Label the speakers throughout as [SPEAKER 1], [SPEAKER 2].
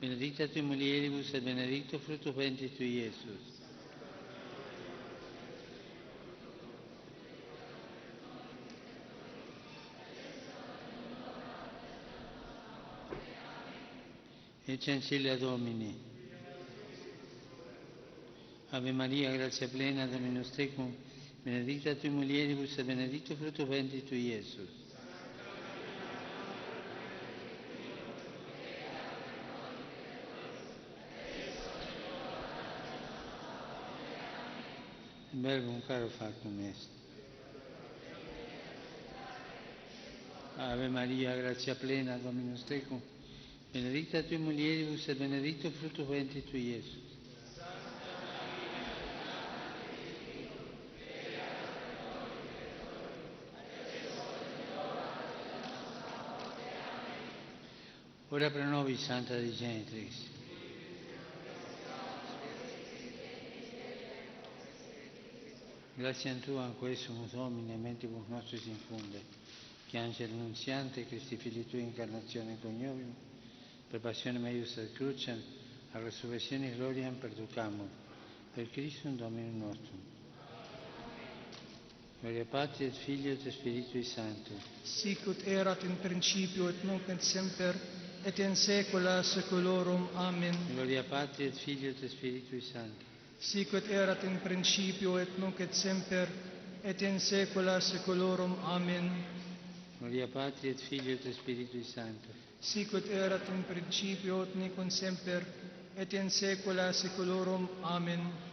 [SPEAKER 1] benedicta tui mulieribus et benedictus fructus ventris tui, Iesus. Ecce ancilla Domini. Ave Maria, grazia plena, Dominus tecum, benedicta tui mulieribus et benedictus fructus ventris tui, Iesus. Verbum caro factum est. Ave Maria, grazia plena, Dominus tecum, benedicta tui mulieribus et benedictus fructus ventris tui, Iesus. Ora pro nobis, Santa Dei Genitrix. Grazie a Tua, quesumus Domine, mentibus nostris infunde, che Angelo Nunziante, Christi Fili Tui, incarnazione coniovium, per passione meius et crucem, a resurrezione gloriam perducamur, per Christum Dominum nostrum. Gloria Patri et Filio et Spiritui Sancto.
[SPEAKER 2] Sic ut erat in principio et nunc et semper et in saecula saeculorum. Amen.
[SPEAKER 1] Gloria Patri et Filio et Spiritui Sancto.
[SPEAKER 2] Sic ut erat in principio et nunc et semper et in saecula saeculorum. Amen.
[SPEAKER 1] Gloria Patri et Filio et Spiritui Sancto.
[SPEAKER 2] Sic ut erat in principio et nunc et semper et in saecula saeculorum. Amen.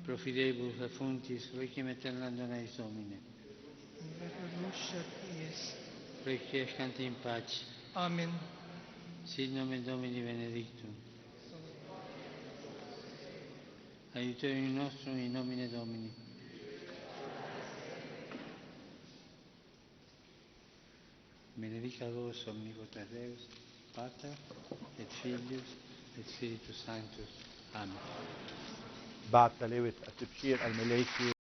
[SPEAKER 1] Pro fidelibus affuntis, requiem aeternam dona eis Domine. Requiescant in pace.
[SPEAKER 2] Amen.
[SPEAKER 1] Sit nomen Domini benedictum. Aiuterium nostrum in nomine Domini. Benedicat vos omnipotens Deus, Pater et Filius et Spiritus Sanctus. Amen.
[SPEAKER 3] بعد تلاوة التبشير الملاكي